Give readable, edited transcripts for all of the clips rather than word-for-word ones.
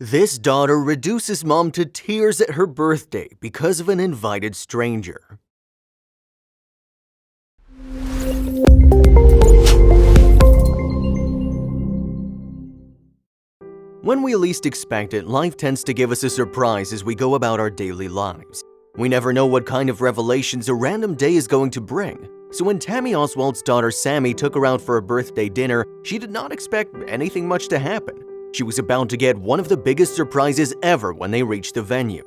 This daughter reduces mom to tears at her birthday because of an invited stranger. When we least expect it, life tends to give us a surprise as we go about our daily lives. We never know what kind of revelations a random day is going to bring. So when Tammy Oswalt's daughter Sammy took her out for a birthday dinner, she did not expect anything much to happen. She was about to get one of the biggest surprises ever when they reached the venue.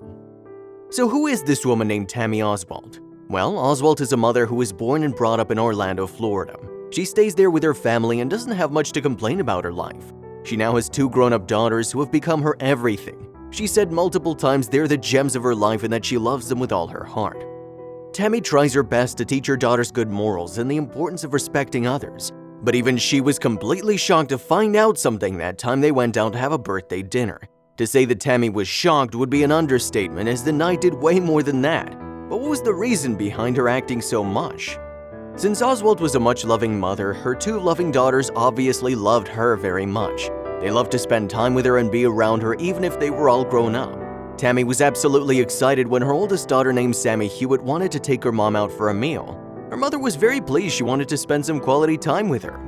So who is this woman named Tammy Oswalt? Well, Oswalt is a mother who was born and brought up in Orlando, Florida. She stays there with her family and doesn't have much to complain about her life. She now has 2 grown-up daughters who have become her everything. She said multiple times they're the gems of her life and that she loves them with all her heart. Tammy tries her best to teach her daughters good morals and the importance of respecting others. But even she was completely shocked to find out something that time they went out to have a birthday dinner. To say that Tammy was shocked would be an understatement, as the night did way more than that. But what was the reason behind her acting so much? Since Oswalt was a much-loving mother, her 2 loving daughters obviously loved her very much. They loved to spend time with her and be around her even if they were all grown up. Tammy was absolutely excited when her oldest daughter named Sammy Hewitt wanted to take her mom out for a meal. Her mother was very pleased she wanted to spend some quality time with her.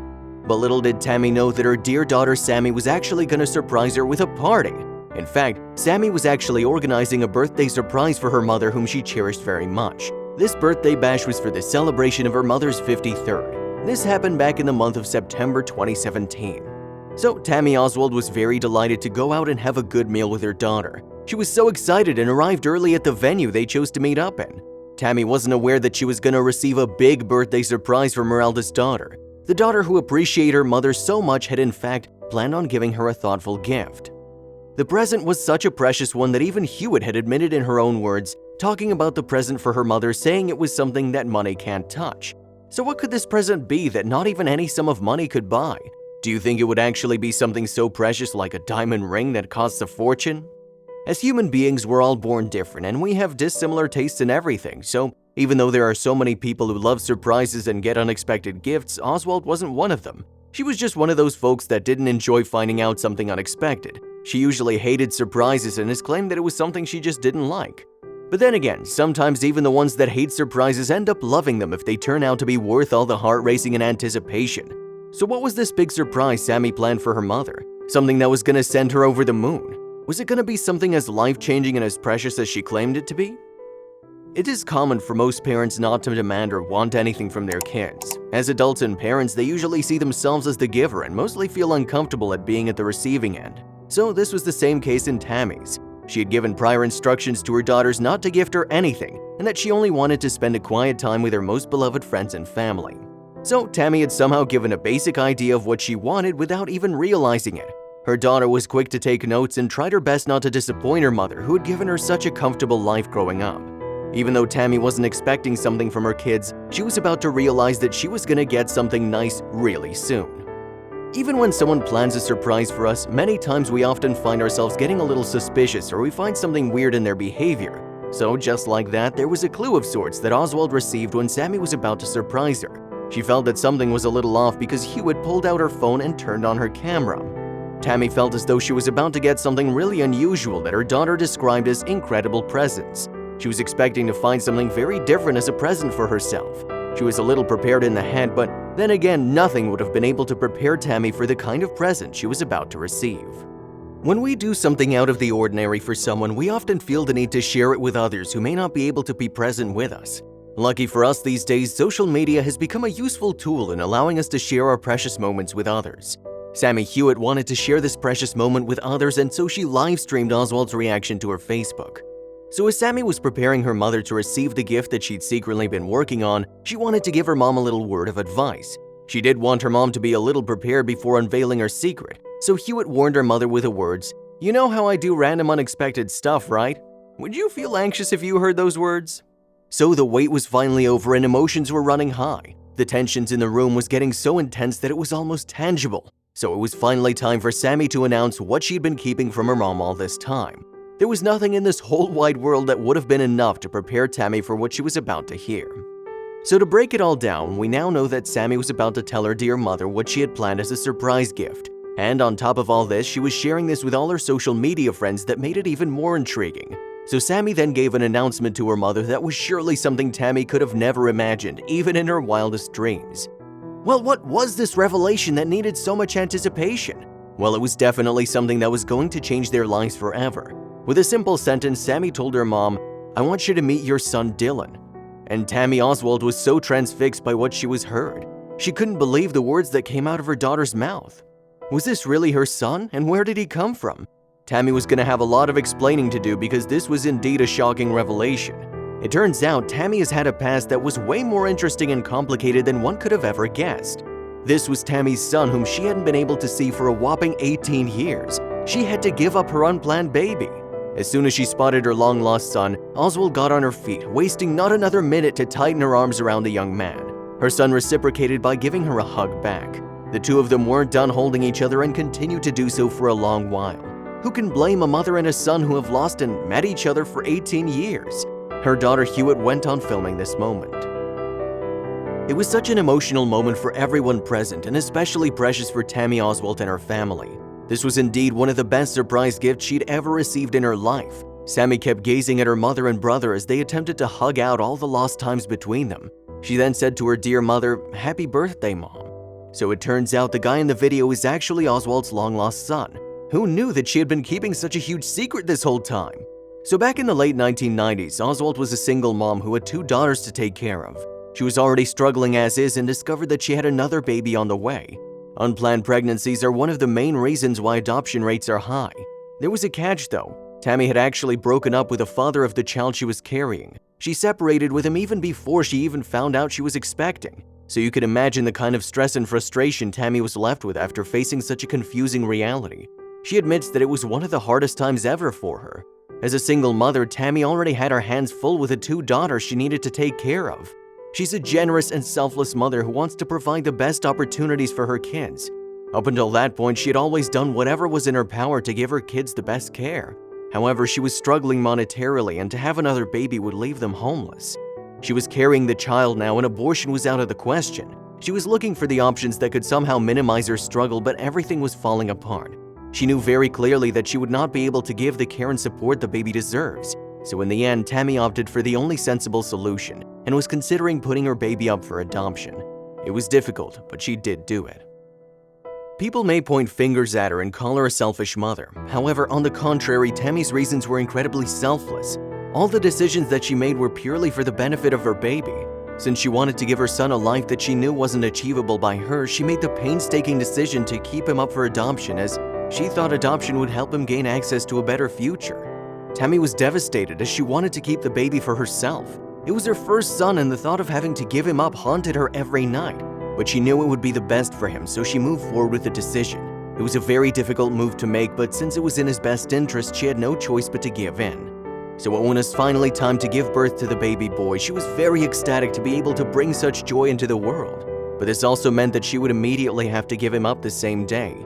But little did Tammy know that her dear daughter Sammy was actually going to surprise her with a party. In fact, Sammy was actually organizing a birthday surprise for her mother whom she cherished very much. This birthday bash was for the celebration of her mother's 53rd. This happened back in the month of September 2017. So Tammy Oswalt was very delighted to go out and have a good meal with her daughter. She was so excited and arrived early at the venue they chose to meet up in. Tammy wasn't aware that she was going to receive a big birthday surprise from her eldest daughter. The daughter who appreciated her mother so much had in fact planned on giving her a thoughtful gift. The present was such a precious one that even Hewitt had admitted in her own words, talking about the present for her mother, saying it was something that money can't touch. So what could this present be that not even any sum of money could buy? Do you think it would actually be something so precious like a diamond ring that costs a fortune? As human beings, we're all born different and we have dissimilar tastes in everything, so even though there are so many people who love surprises and get unexpected gifts, Oswalt wasn't one of them. She was just one of those folks that didn't enjoy finding out something unexpected. She usually hated surprises and has claimed that it was something she just didn't like. But then again, sometimes even the ones that hate surprises end up loving them if they turn out to be worth all the heart racing and anticipation. So what was this big surprise Sammy planned for her mother? Something that was gonna send her over the moon? Was it gonna be something as life-changing and as precious as she claimed it to be? It is common for most parents not to demand or want anything from their kids. As adults and parents, they usually see themselves as the giver and mostly feel uncomfortable at being at the receiving end. So this was the same case in Tammy's. She had given prior instructions to her daughters not to gift her anything and that she only wanted to spend a quiet time with her most beloved friends and family. So Tammy had somehow given a basic idea of what she wanted without even realizing it. Her daughter was quick to take notes and tried her best not to disappoint her mother, who had given her such a comfortable life growing up. Even though Tammy wasn't expecting something from her kids, she was about to realize that she was gonna get something nice really soon. Even when someone plans a surprise for us, many times we often find ourselves getting a little suspicious or we find something weird in their behavior. So just like that, there was a clue of sorts that Oswalt received when Sammy was about to surprise her. She felt that something was a little off because Hewitt pulled out her phone and turned on her camera. Tammy felt as though she was about to get something really unusual that her daughter described as incredible presents. She was expecting to find something very different as a present for herself. She was a little prepared in the head, but then again, nothing would have been able to prepare Tammy for the kind of present she was about to receive. When we do something out of the ordinary for someone, we often feel the need to share it with others who may not be able to be present with us. Lucky for us these days, social media has become a useful tool in allowing us to share our precious moments with others. Sammy Hewitt wanted to share this precious moment with others, and so she live-streamed Oswalt's reaction to her Facebook. So as Sammy was preparing her mother to receive the gift that she'd secretly been working on, she wanted to give her mom a little word of advice. She did want her mom to be a little prepared before unveiling her secret, so Hewitt warned her mother with the words, "You know how I do random unexpected stuff, right? Would you feel anxious if you heard those words?" So the wait was finally over and emotions were running high. The tensions in the room was getting so intense that it was almost tangible. So it was finally time for Sammy to announce what she'd been keeping from her mom all this time. There was nothing in this whole wide world that would have been enough to prepare Tammy for what she was about to hear. So to break it all down, we now know that Sammy was about to tell her dear mother what she had planned as a surprise gift. And on top of all this, she was sharing this with all her social media friends that made it even more intriguing. So Sammy then gave an announcement to her mother that was surely something Tammy could have never imagined, even in her wildest dreams. Well, what was this revelation that needed so much anticipation? Well, it was definitely something that was going to change their lives forever. With a simple sentence, Sammy told her mom, "I want you to meet your son Dylan." And Tammy Oswalt was so transfixed by what she was heard. She couldn't believe the words that came out of her daughter's mouth. Was this really her son, and where did he come from? Tammy was going to have a lot of explaining to do because this was indeed a shocking revelation. It turns out Tammy has had a past that was way more interesting and complicated than one could have ever guessed. This was Tammy's son, whom she hadn't been able to see for a whopping 18 years. She had to give up her unplanned baby. As soon as she spotted her long-lost son, Oswald got on her feet, wasting not another minute to tighten her arms around the young man. Her son reciprocated by giving her a hug back. The two of them weren't done holding each other and continued to do so for a long while. Who can blame a mother and a son who have lost and met each other for 18 years? Her daughter Hewitt went on filming this moment. It was such an emotional moment for everyone present, and especially precious for Tammy Oswalt and her family. This was indeed one of the best surprise gifts she'd ever received in her life. Sammy kept gazing at her mother and brother as they attempted to hug out all the lost times between them. She then said to her dear mother, "Happy birthday, Mom." So it turns out the guy in the video is actually Oswald's long-lost son. Who knew that she had been keeping such a huge secret this whole time? So back in the late 1990s, Oswalt was a single mom who had 2 daughters to take care of. She was already struggling as is and discovered that she had another baby on the way. Unplanned pregnancies are one of the main reasons why adoption rates are high. There was a catch though. Tammy had actually broken up with the father of the child she was carrying. She separated with him even before she even found out she was expecting. So you could imagine the kind of stress and frustration Tammy was left with after facing such a confusing reality. She admits that it was one of the hardest times ever for her. As a single mother, Tammy already had her hands full with the 2 daughters she needed to take care of. She's a generous and selfless mother who wants to provide the best opportunities for her kids. Up until that point, she had always done whatever was in her power to give her kids the best care. However, she was struggling monetarily, and to have another baby would leave them homeless. She was carrying the child now, and abortion was out of the question. She was looking for the options that could somehow minimize her struggle, but everything was falling apart. She knew very clearly that she would not be able to give the care and support the baby deserves. So in the end, Tammy opted for the only sensible solution and was considering putting her baby up for adoption. It was difficult, but she did do it. People may point fingers at her and call her a selfish mother. However, on the contrary, Tammy's reasons were incredibly selfless. All the decisions that she made were purely for the benefit of her baby. Since she wanted to give her son a life that she knew wasn't achievable by her, she made the painstaking decision to keep him up for adoption, as she thought adoption would help him gain access to a better future. Tammy was devastated as she wanted to keep the baby for herself. It was her first son, and the thought of having to give him up haunted her every night. But she knew it would be the best for him, so she moved forward with the decision. It was a very difficult move to make, but since it was in his best interest, she had no choice but to give in. So when it was finally time to give birth to the baby boy, she was very ecstatic to be able to bring such joy into the world. But this also meant that she would immediately have to give him up the same day.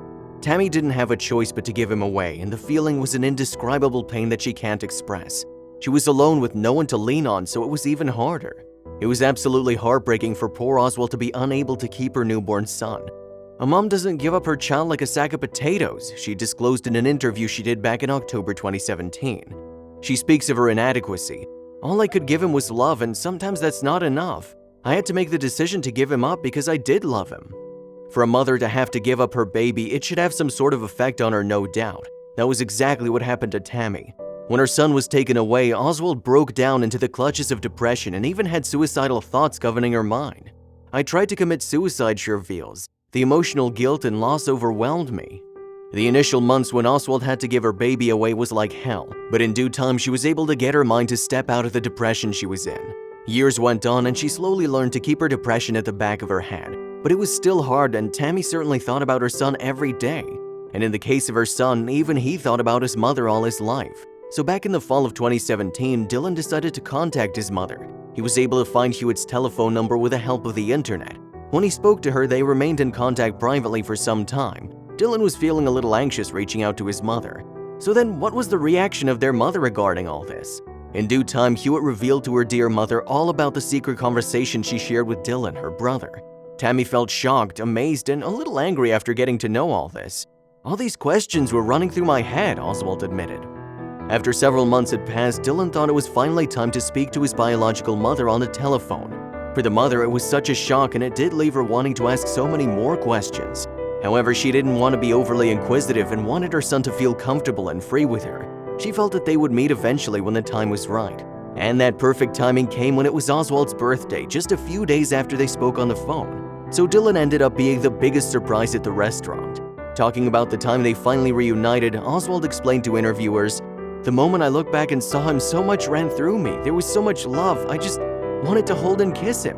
Tammy didn't have a choice but to give him away, and the feeling was an indescribable pain that she can't express. She was alone with no one to lean on, so it was even harder. It was absolutely heartbreaking for poor Oswald to be unable to keep her newborn son. A mom doesn't give up her child like a sack of potatoes, she disclosed in an interview she did back in October 2017. She speaks of her inadequacy. "All I could give him was love, and sometimes that's not enough. I had to make the decision to give him up because I did love him." For a mother to have to give up her baby, it should have some sort of effect on her, no doubt. That was exactly what happened to Tammy. When her son was taken away, Oswald broke down into the clutches of depression and even had suicidal thoughts governing her mind. "I tried to commit suicide," she reveals. "The emotional guilt and loss overwhelmed me." The initial months when Oswald had to give her baby away was like hell, but in due time she was able to get her mind to step out of the depression she was in. Years went on and she slowly learned to keep her depression at the back of her head. But it was still hard, and Tammy certainly thought about her son every day. And in the case of her son, even he thought about his mother all his life. So back in the fall of 2017, Dylan decided to contact his mother. He was able to find Hewitt's telephone number with the help of the internet. When he spoke to her, they remained in contact privately for some time. Dylan was feeling a little anxious reaching out to his mother. So then what was the reaction of their mother regarding all this? In due time, Hewitt revealed to her dear mother all about the secret conversation she shared with Dylan, her brother. Tammy felt shocked, amazed, and a little angry after getting to know all this. All these questions were running through my head, Oswalt admitted. After several months had passed, Dylan thought it was finally time to speak to his biological mother on the telephone. For the mother, it was such a shock, and it did leave her wanting to ask so many more questions. However, she didn't want to be overly inquisitive and wanted her son to feel comfortable and free with her. She felt that they would meet eventually when the time was right. And that perfect timing came when it was Oswalt's birthday, just a few days after they spoke on the phone. So Dylan ended up being the biggest surprise at the restaurant. Talking about the time they finally reunited, Oswalt explained to interviewers, "The moment I looked back and saw him, so much ran through me. There was so much love, I just wanted to hold and kiss him."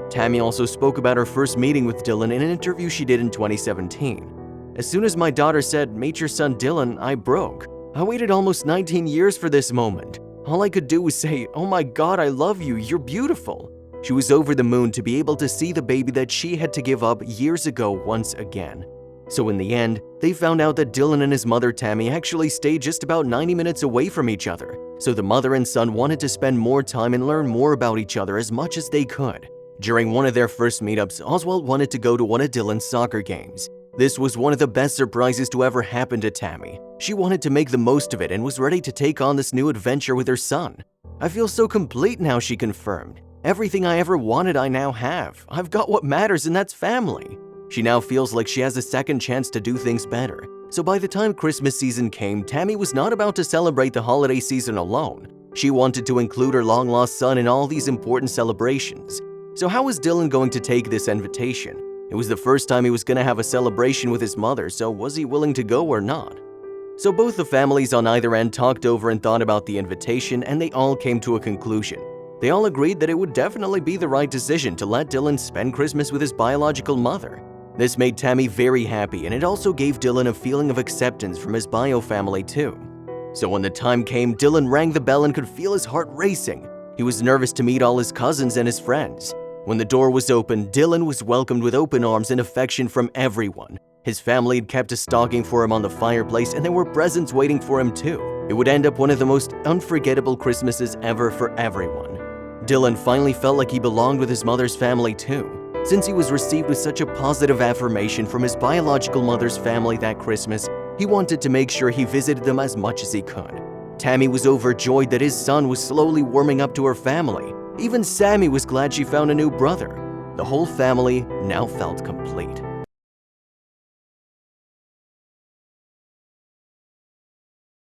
Tammy also spoke about her first meeting with Dylan in an interview she did in 2017. "As soon as my daughter said, 'Meet your son Dylan,' I broke. I waited almost 19 years for this moment. All I could do was say, 'Oh my God, I love you, you're beautiful.'" She was over the moon to be able to see the baby that she had to give up years ago once again. So in the end, they found out that Dylan and his mother Tammy actually stayed just about 90 minutes away from each other. So the mother and son wanted to spend more time and learn more about each other as much as they could. During one of their first meetups, Oswalt wanted to go to one of Dylan's soccer games. This was one of the best surprises to ever happen to Tammy. She wanted to make the most of it and was ready to take on this new adventure with her son. "I feel so complete now," she confirmed. "Everything I ever wanted I now have. I've got what matters, and that's family." She now feels like she has a second chance to do things better. So by the time Christmas season came, Tammy was not about to celebrate the holiday season alone. She wanted to include her long-lost son in all these important celebrations. So how was Dylan going to take this invitation? It was the first time he was going to have a celebration with his mother, so was he willing to go or not? So both the families on either end talked over and thought about the invitation, and they all came to a conclusion. They all agreed that it would definitely be the right decision to let Dylan spend Christmas with his biological mother. This made Tammy very happy, and it also gave Dylan a feeling of acceptance from his bio family too. So when the time came, Dylan rang the bell and could feel his heart racing. He was nervous to meet all his cousins and his friends. When the door was opened, Dylan was welcomed with open arms and affection from everyone. His family had kept a stocking for him on the fireplace, and there were presents waiting for him too. It would end up one of the most unforgettable Christmases ever for everyone. Dylan finally felt like he belonged with his mother's family too. Since he was received with such a positive affirmation from his biological mother's family that Christmas, he wanted to make sure he visited them as much as he could. Tammy was overjoyed that his son was slowly warming up to her family. Even Sammy was glad she found a new brother. The whole family now felt complete.